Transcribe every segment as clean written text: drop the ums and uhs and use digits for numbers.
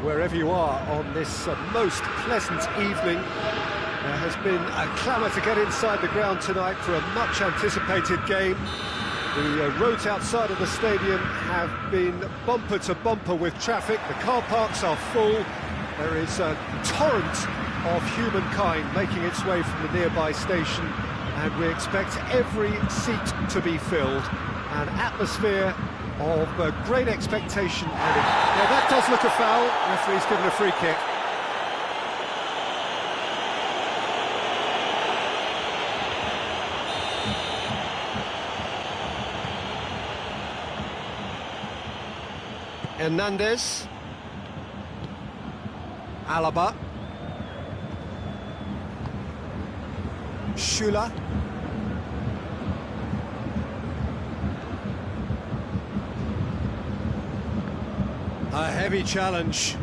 wherever you are on this most pleasant evening. There has been a clamour to get inside the ground tonight for a much-anticipated game. The roads outside of the stadium have been bumper to bumper with traffic. The car parks are full. There is a torrent of humankind making its way from the nearby station, and we expect every seat to be filled. An atmosphere of great expectation. Now that does look a foul. Referee's given a free kick. Hernandez. Alaba. Schüller. A heavy challenge.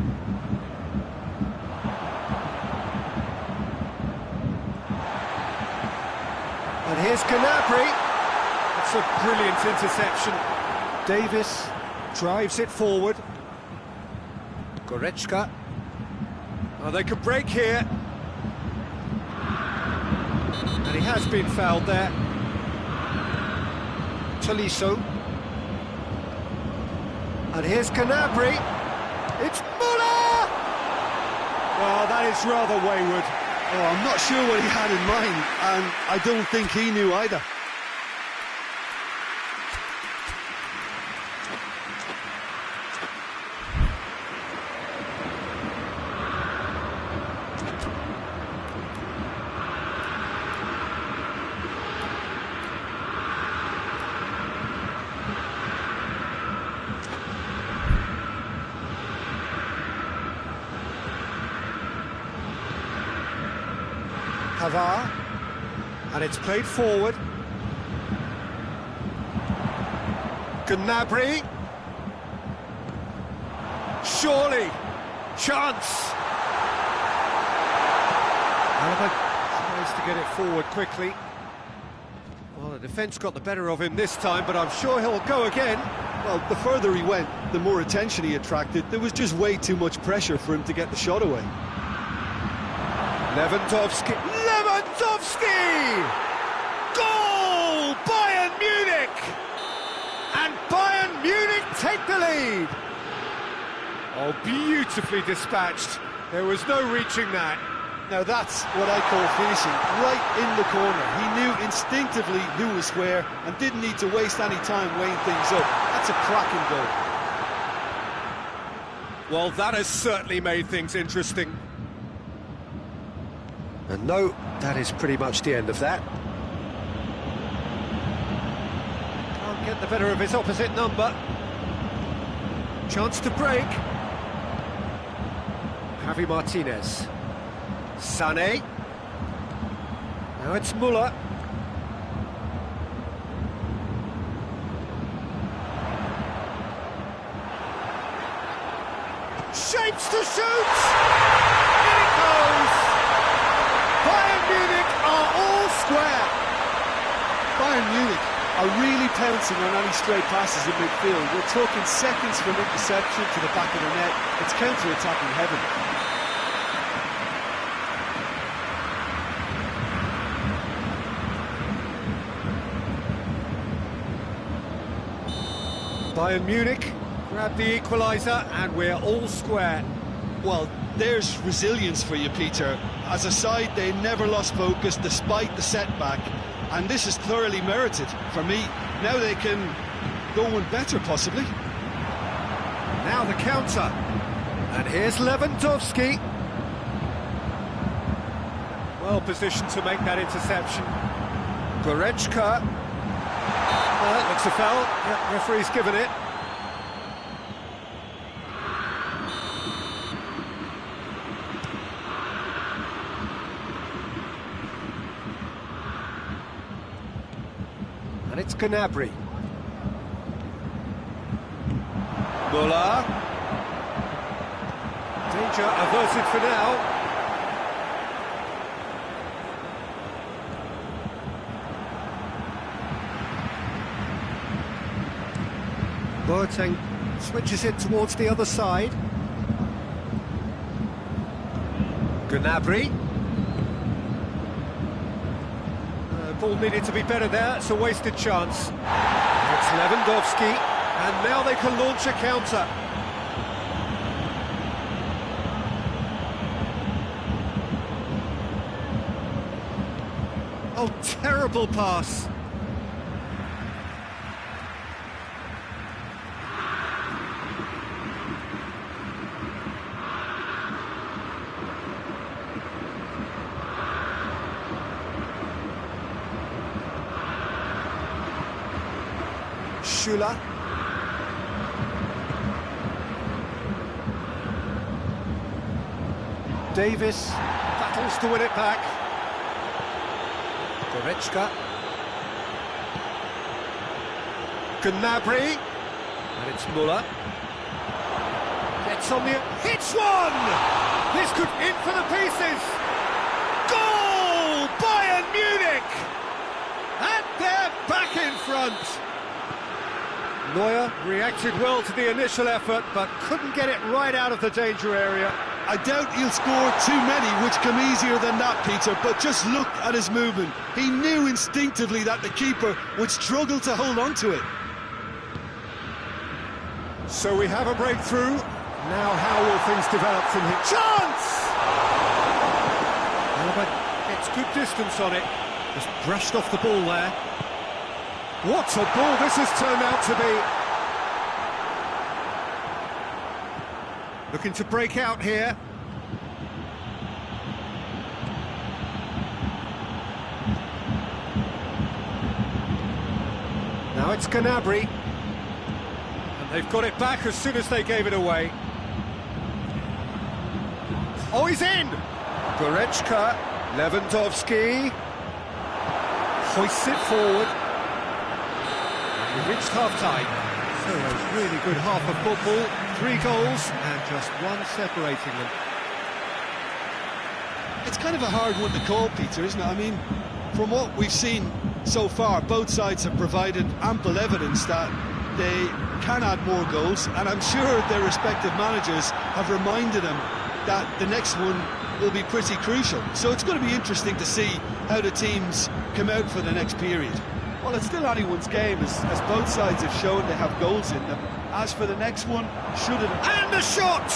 And here's Gnabry. That's a brilliant interception. Davis drives it forward. Goretzka. Oh, they could break here. And he has been fouled there. Tolisso. And here's Gnabry. It's Muller! Well, that is rather wayward. Oh, I'm not sure what he had in mind, and I don't think he knew either. Pavard, and it's played forward. Gnabry. Surely. Chance. Alaba tries to get it forward quickly. Well, the defence got the better of him this time, but I'm sure he'll go again. Well, the further he went, the more attention he attracted. There was just way too much pressure for him to get the shot away. Lewandowski! Goal! Bayern Munich! And Bayern Munich take the lead! Oh, beautifully dispatched. There was no reaching that. Now that's what I call finishing, right in the corner. He knew instinctively who was where and didn't need to waste any time weighing things up. That's a cracking goal. Well, that has certainly made things interesting. And no, that is pretty much the end of that. Can't get the better of his opposite number. Chance to break. Javi Martinez. Sané. Now it's Muller. Shapes to shoot! In it goes! Bayern Munich are all square. Bayern Munich are really pouncing on any stray passes in midfield. We're talking seconds from interception to the back of the net. It's counter-attacking heaven. Bayern Munich grab the equaliser and we're all square. Well, there's resilience for you, Peter. As a side, they never lost focus despite the setback, and this is thoroughly merited for me. Now they can go one better, possibly. Now the counter, and here's Lewandowski. Well positioned to make that interception. Goretzka. That looks a foul. Yeah, referee's given it. And it's Gnabry. Muller. Danger averted for now. Boateng switches it towards the other side. Gnabry. Ball needed to be better there, it's a wasted chance. It's Lewandowski, and now they can launch a counter. Oh, terrible pass. Schüller. Davis battles to win it back. Goretzka. Gnabry. And it's Müller. Gets on the... Hits one! This could in for the pieces! Goal! Bayern Munich! And they're back in front! Neuer reacted well to the initial effort, but couldn't get it right out of the danger area. I doubt he'll score too many, which come easier than that, Peter, but just look at his movement. He knew instinctively that the keeper would struggle to hold on to it. So we have a breakthrough. Now how will things develop from here? Chance! But it's good distance on it. Just brushed off the ball there. What a ball this has turned out to be. Looking to break out here. Now it's Gnabry. And they've got it back as soon as they gave it away. Oh, he's in! Goretzka, Lewandowski. Hoists it forward. We've reached half-time. So a really good half of football. 3 goals and just one separating them. It's kind of a hard one to call, Peter, isn't it? I mean, from what we've seen so far, both sides have provided ample evidence that they can add more goals, and I'm sure their respective managers have reminded them that the next one will be pretty crucial. So it's going to be interesting to see how the teams come out for the next period. Well, it's still anyone's game, as both sides have shown they have goals in them. As for the next one, should it... And the shot!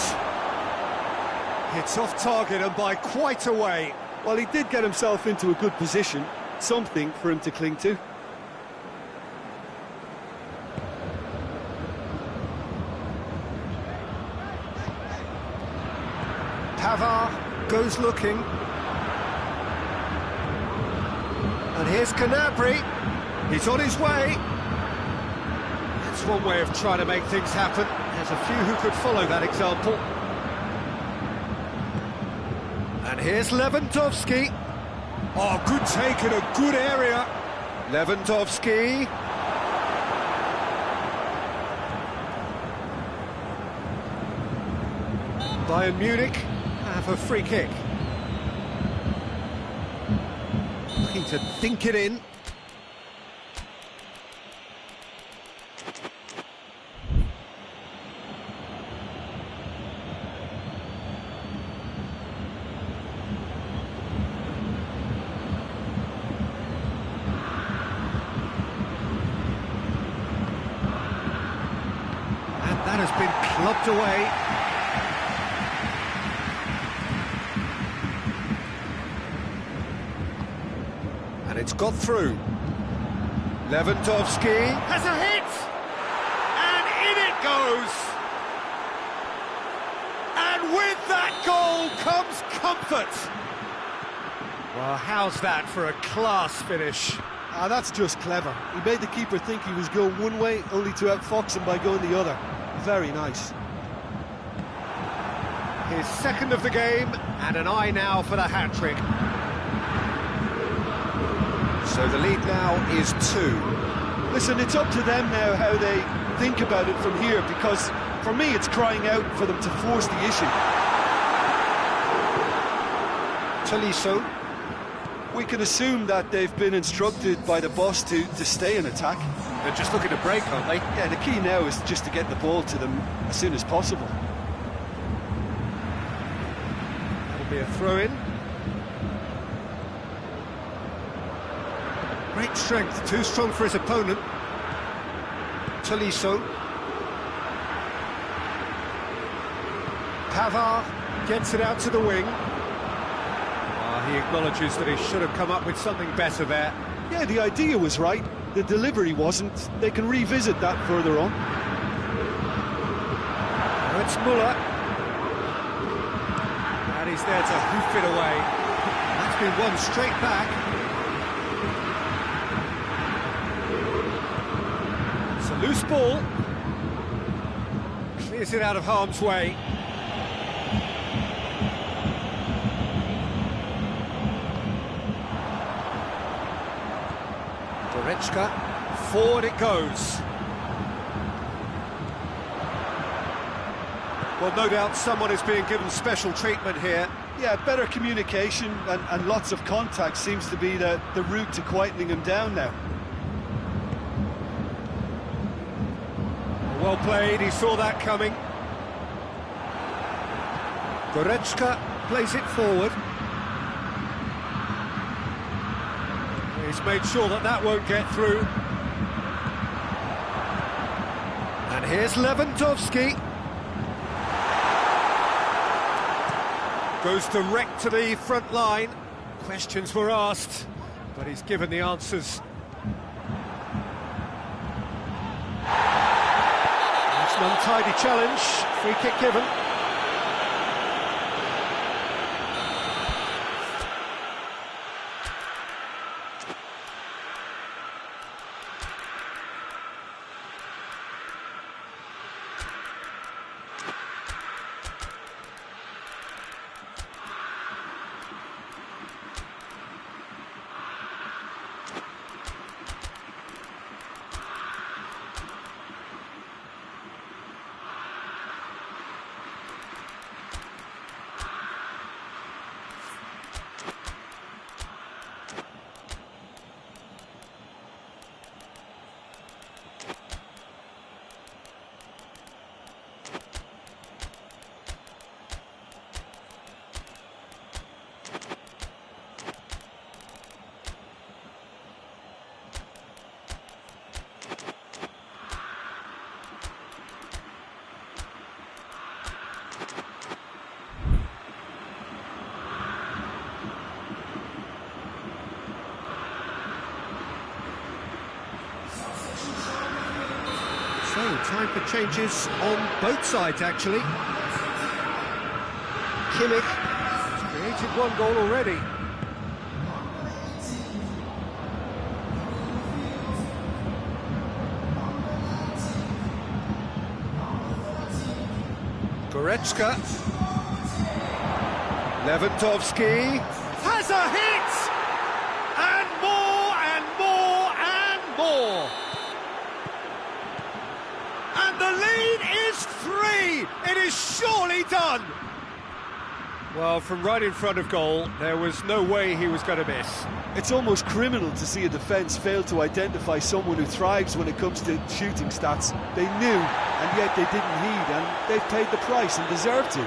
It's off target and by quite a way. Well, he did get himself into a good position, something for him to cling to. Pavard goes looking. And here's Gnabry. He's on his way. That's one way of trying to make things happen. There's a few who could follow that example. And here's Lewandowski. Oh, good take in a good area. Lewandowski. Bayern Munich have a free kick. Looking to dink it in. That has been clubbed away. And it's got through. Lewandowski has a hit! And in it goes! And with that goal comes comfort! Well, how's that for a class finish? That's just clever. He made the keeper think he was going one way, only to outfox him by going the other. Very nice. His second of the game, and an eye now for the hat-trick. So the lead now is 2. Listen, it's up to them now how they think about it from here, because for me it's crying out for them to force the issue. Tolisso. We can assume that they've been instructed by the boss to stay in attack. They're just looking to break, aren't they? Yeah, the key now is just to get the ball to them as soon as possible. Be a throw-in. Great strength, too strong for his opponent. Tolisso. Pavard gets it out to the wing. He acknowledges that he should have come up with something better there. Yeah, the idea was right, the delivery wasn't. They can revisit that further on. Now it's Muller. And he's there to hoof it away. That's been won straight back. It's a loose ball. Clears it out of harm's way. Forward it goes. Well, no doubt someone is being given special treatment here. Yeah, better communication and lots of contact seems to be the route to quietening him down now. Well played, he saw that coming. Goretzka plays it forward. He's made sure that that won't get through. And here's Lewandowski. Goes direct to the front line. Questions were asked, but he's given the answers. That's an untidy challenge. Free kick given. So, time for changes on both sides, actually. Kimmich has created one goal already. Goretzka. Lewandowski has a hit! And more and more and more! And the lead is 3! It is surely done! Well, from right in front of goal, there was no way he was going to miss. It's almost criminal to see a defence fail to identify someone who thrives when it comes to shooting stats. They knew, and yet they didn't heed, and they've paid the price and deserve to.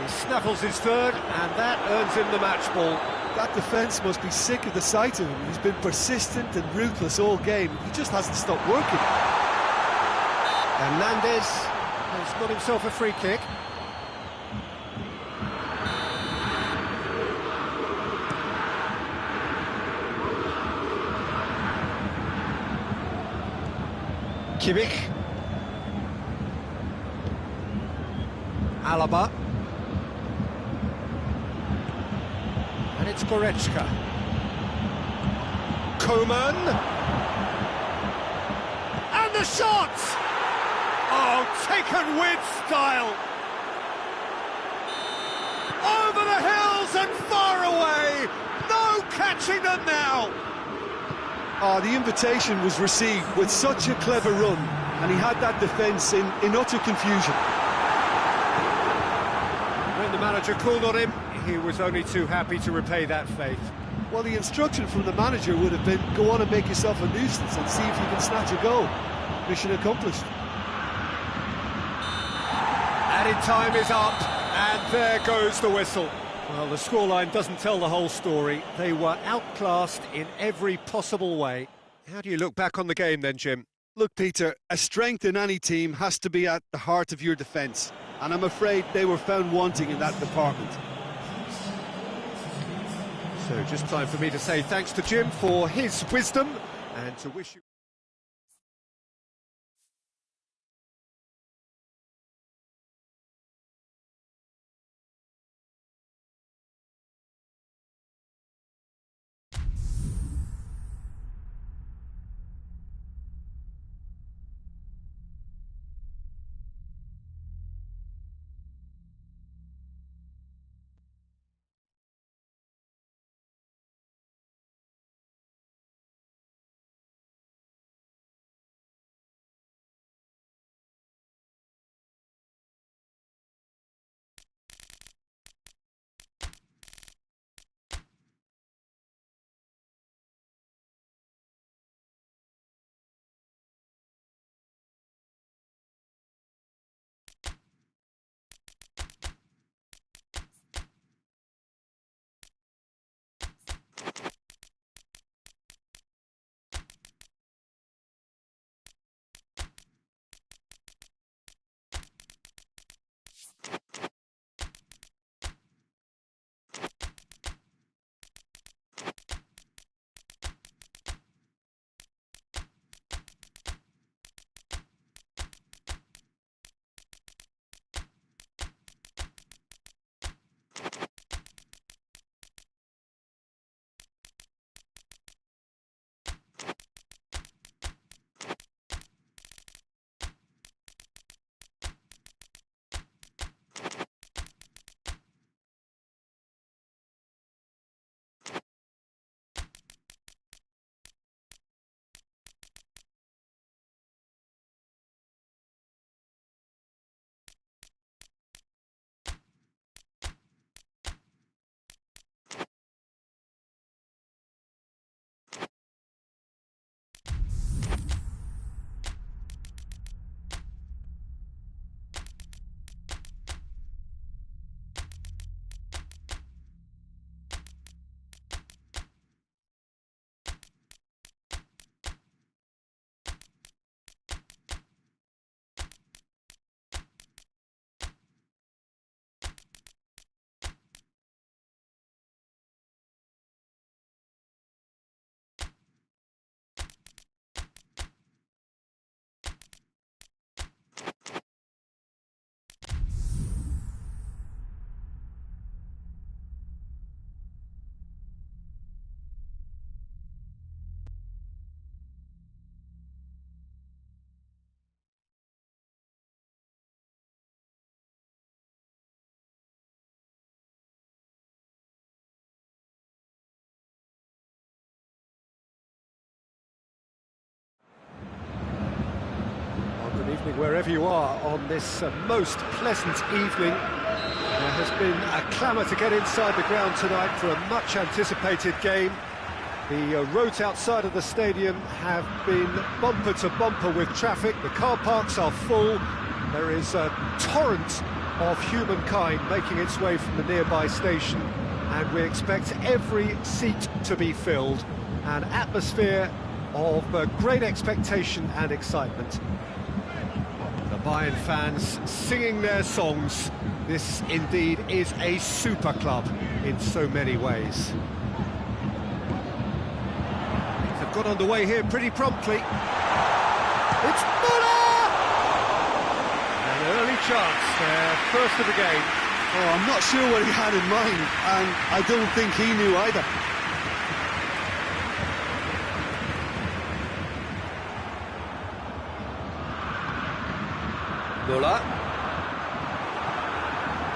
He snaffles his third, and that earns him the match ball. That defence must be sick of the sight of him. He's been persistent and ruthless all game. He just hasn't stopped working. Hernandez has got himself a free kick. Kimmich. Alaba. And it's Goretzka. Coman. And the shot! Oh, taken with style. Over the hills and far away. No catching them now. Oh, the invitation was received with such a clever run, and he had that defence in utter confusion. When the manager called on him, he was only too happy to repay that faith. Well, the instruction from the manager would have been, go on and make yourself a nuisance and see if you can snatch a goal. Mission accomplished. Added time is up. And there goes the whistle. Well, the scoreline doesn't tell the whole story. They were outclassed in every possible way. How do you look back on the game then, Jim? Look, Peter, a strength in any team has to be at the heart of your defence, and I'm afraid they were found wanting in that department. So just time for me to say thanks to Jim for his wisdom and to wish you... Good evening wherever you are on this most pleasant evening. There has been a clamour to get inside the ground tonight for a much anticipated game. The roads outside of the stadium have been bumper to bumper with traffic. The car parks are full. There is a torrent of humankind making its way from the nearby station, and we expect every seat to be filled. An atmosphere of great expectation and excitement. The Bayern fans singing their songs. This indeed is a super club in so many ways. They've got underway here pretty promptly. It's Müller! An early chance, their first of the game. Oh, I'm not sure what he had in mind, and I don't think he knew either. Müller.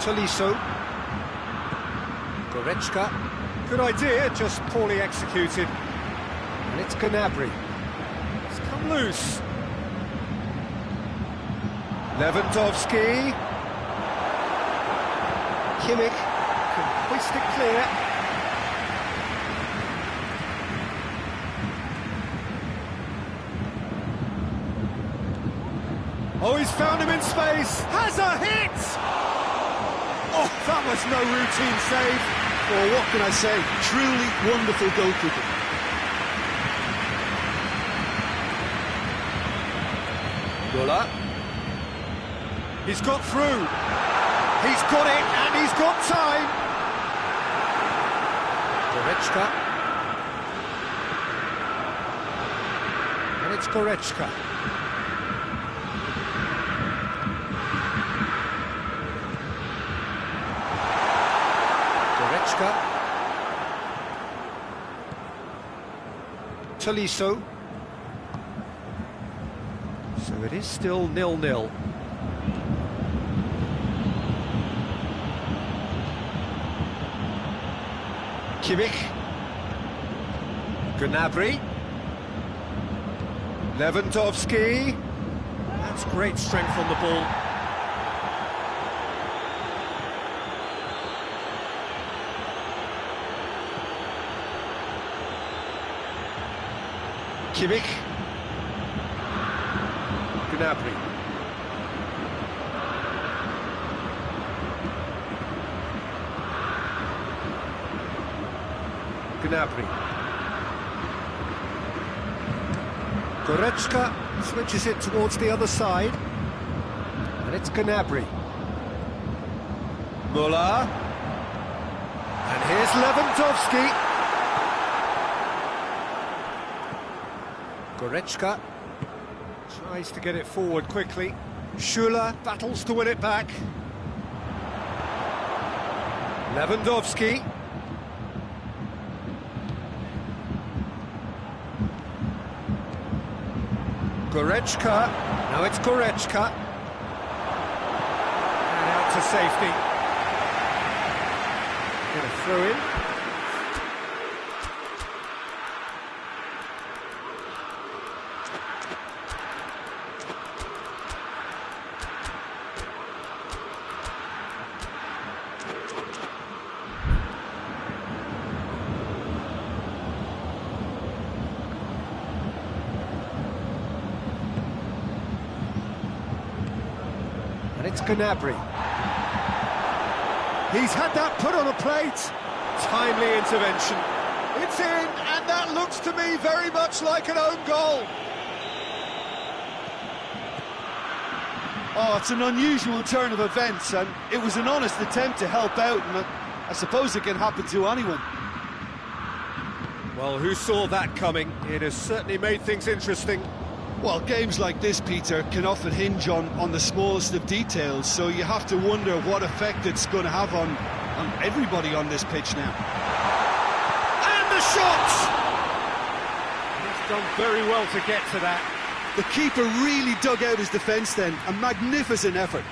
Tolisso. Goretzka. Good idea, just poorly executed. And it's Gnabry. It's come loose. Lewandowski. Kimmich can hoist it clear. Oh, he's found him in space. Has a hit! Oh, that was no routine save. Well, what can I say? Truly wonderful goalkeeping. Muller. He's got through. He's got it, and he's got time. Goretzka. And it's Goretzka. Goretzka. Tolisso. So it is still 0-0. Kimmich. Gnabry. Lewandowski. That's great strength on the ball. Kimmich. Gnabry. Gnabry. Goretzka switches it towards the other side. And it's Gnabry. Muller. And here's Lewandowski. Goretzka tries to get it forward quickly. Schuller battles to win it back. Lewandowski. Goretzka. Now it's Goretzka. And out to safety. Get a throw in. It's Gnabry. He's had that put on a plate. Timely intervention. It's in, and that looks to me very much like an own goal. Oh, it's an unusual turn of events, and it was an honest attempt to help out, and I suppose it can happen to anyone. Well, who saw that coming? It has certainly made things interesting. Well, games like this, Peter, can often hinge on the smallest of details, so you have to wonder what effect it's going to have on everybody on this pitch now. And the shot! He's done very well to get to that. The keeper really dug out his defence then, a magnificent effort.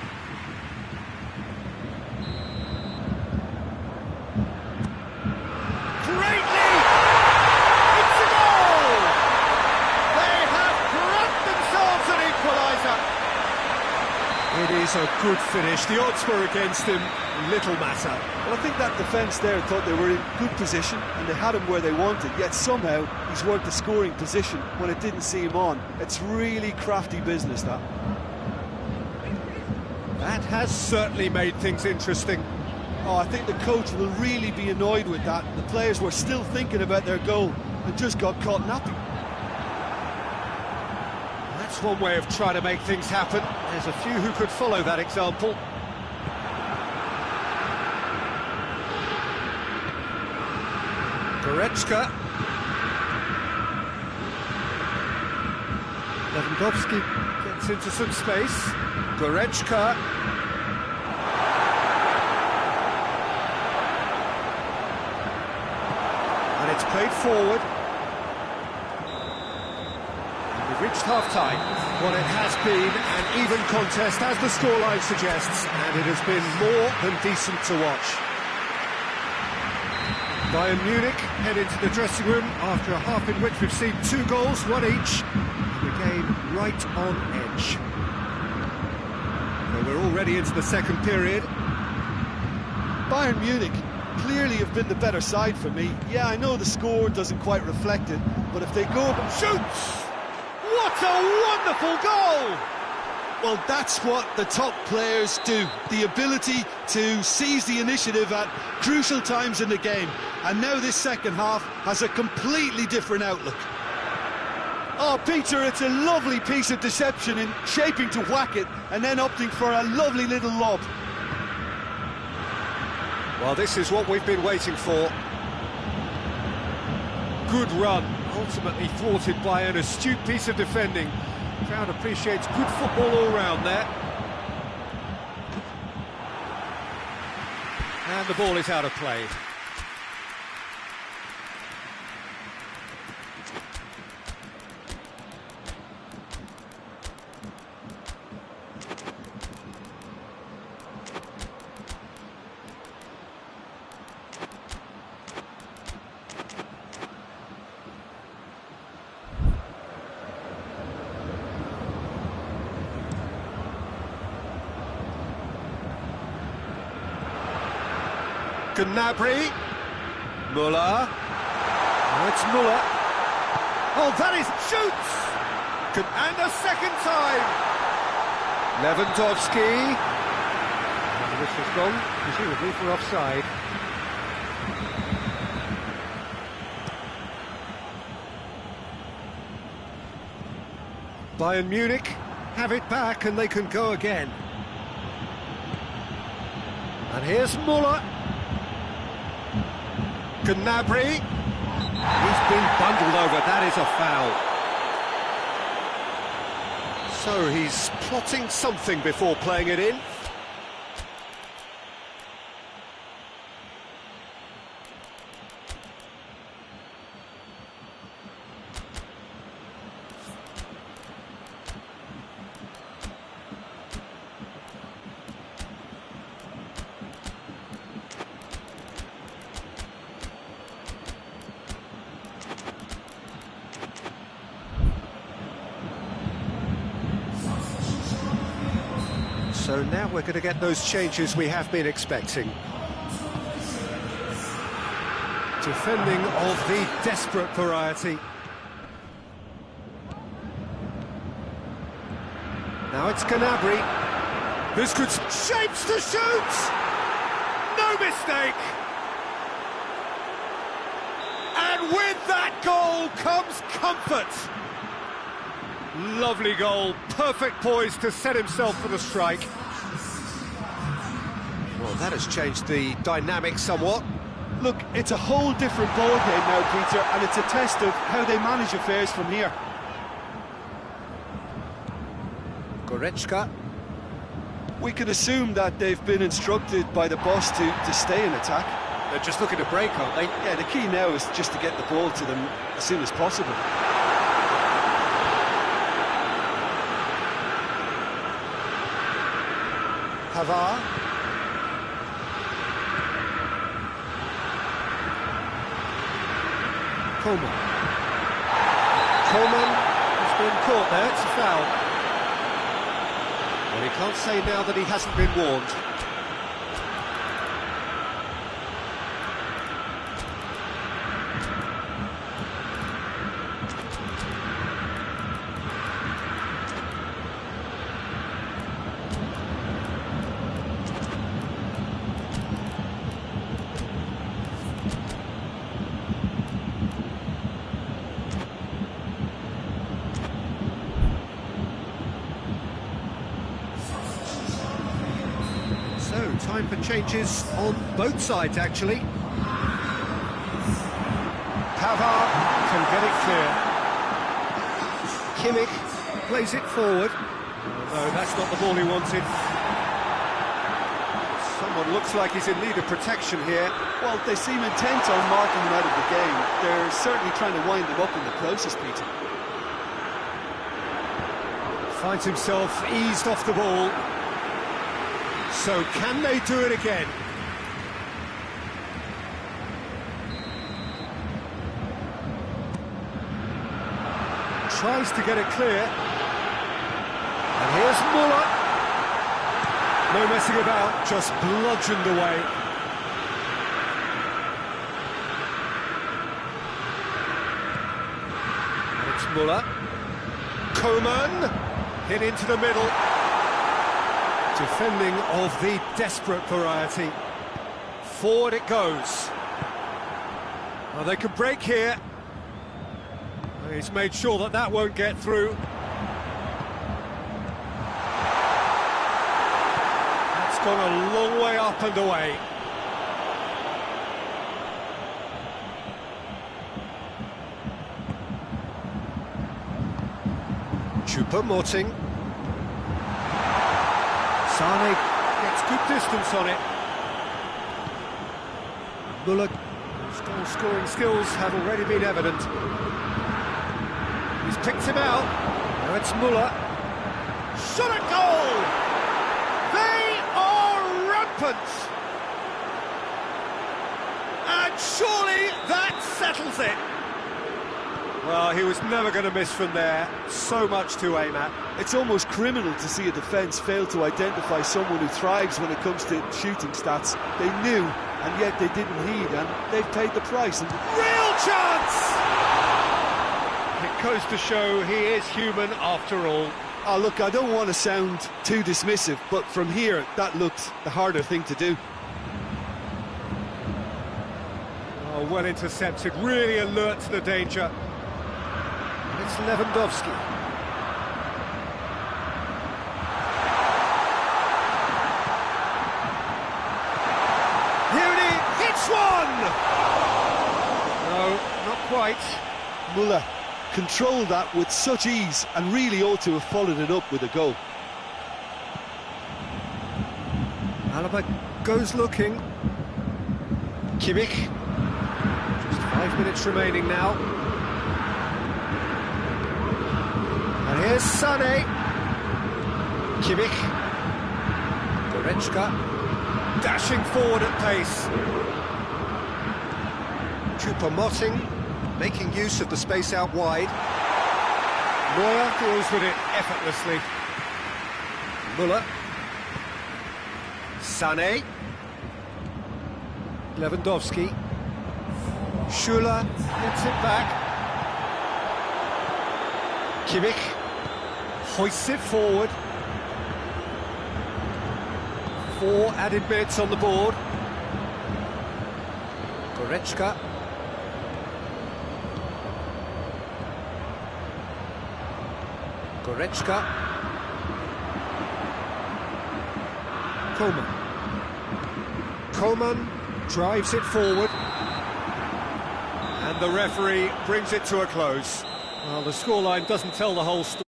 It is a good finish. The odds were against him. Little matter. Well, I think that defence there thought they were in good position and they had him where they wanted, yet somehow he's worked the scoring position when it didn't see him on. It's really crafty business, that. That has certainly made things interesting. Oh, I think the coach will really be annoyed with that. The players were still thinking about their goal and just got caught napping. That's one way of trying to make things happen. There's a few who could follow that example. Goretzka. Lewandowski gets into some space. Goretzka. And it's played forward. We've reached half-time. Well, it has been an even contest, as the scoreline suggests, and it has been more than decent to watch. Bayern Munich head into the dressing room after a half in which we've seen 2 goals, one each, and the game right on edge. So we're already into the second period. Bayern Munich clearly have been the better side for me. Yeah, I know the score doesn't quite reflect it, but if they go up and shoots! What a wonderful goal! Well, that's what the top players do. The ability to seize the initiative at crucial times in the game. And now this second half has a completely different outlook. Oh, Peter, it's a lovely piece of deception in shaping to whack it and then opting for a lovely little lob. Well, this is what we've been waiting for. Good run, ultimately thwarted by an astute piece of defending. Crowd appreciates good football all round there. And the ball is out of play. Gnabry, Muller, oh, it's Muller, oh that is shoots, and a second time, Lewandowski, and this has gone, presumably for offside. Bayern Munich have it back and they can go again. And here's Muller. Gnabry, he's been bundled over, that is a foul. So he's plotting something before playing it in. So now we're going to get those changes we have been expecting. Defending of the desperate variety. Now it's Gnabry. This could... shapes to shoot! No mistake! And with that goal comes comfort! Lovely goal, perfect poise to set himself for the strike. Well, that has changed the dynamic somewhat. Look, it's a whole different ballgame now, Peter, and it's a test of how they manage affairs from here. Goretzka. We can assume that they've been instructed by the boss to stay in attack. They're just looking to break, aren't they? Yeah, the key now is just to get the ball to them as soon as possible. Pavard. Coleman. Coleman has been caught there, it's a foul. Well, he can't say now that he hasn't been warned. Time for changes on both sides, actually. Pavard can get it clear. Kimmich plays it forward. No, that's not the ball he wanted. Someone looks like he's in need of protection here. Well, they seem intent on marking him out of the game. They're certainly trying to wind him up in the process, Peter. Finds himself eased off the ball. So can they do it again? Tries to get it clear. And here's Muller. No messing about, just bludgeoned away. And it's Muller. Coman hit into the middle. Defending of the desperate variety. Forward it goes. Well, they could break here. He's made sure that that won't get through. That's gone a long way up and away. Choupo-Moting. Sane gets good distance on it. Muller, his goal-scoring skills have already been evident. He's picked him out. Now it's Muller. Shot at goal! They are rampant! And surely that settles it. Well, he was never going to miss from there. So much to aim at. It's almost criminal to see a defence fail to identify someone who thrives when it comes to shooting stats. They knew, and yet they didn't heed, and they've paid the price. And real chance! It goes to show he is human after all. Oh, look, I don't want to sound too dismissive, but from here, that looked the harder thing to do. Oh, well intercepted, really alert to the danger. It's Lewandowski. Here he hits one! No, not quite. Muller controlled that with such ease and really ought to have followed it up with a goal. Alaba goes looking. Kimmich. Just 5 minutes remaining now. And here's Sané. Kimmich. Goretzka dashing forward at pace. Choupo-Moting making use of the space out wide. Neuer deals with it effortlessly. Muller. Sané. Lewandowski. Schuller gets it back. Kimmich hoists it forward. 4 added minutes on the board. Goretzka. Goretzka. Coman drives it forward. And the referee brings it to a close. Well, the scoreline doesn't tell the whole story.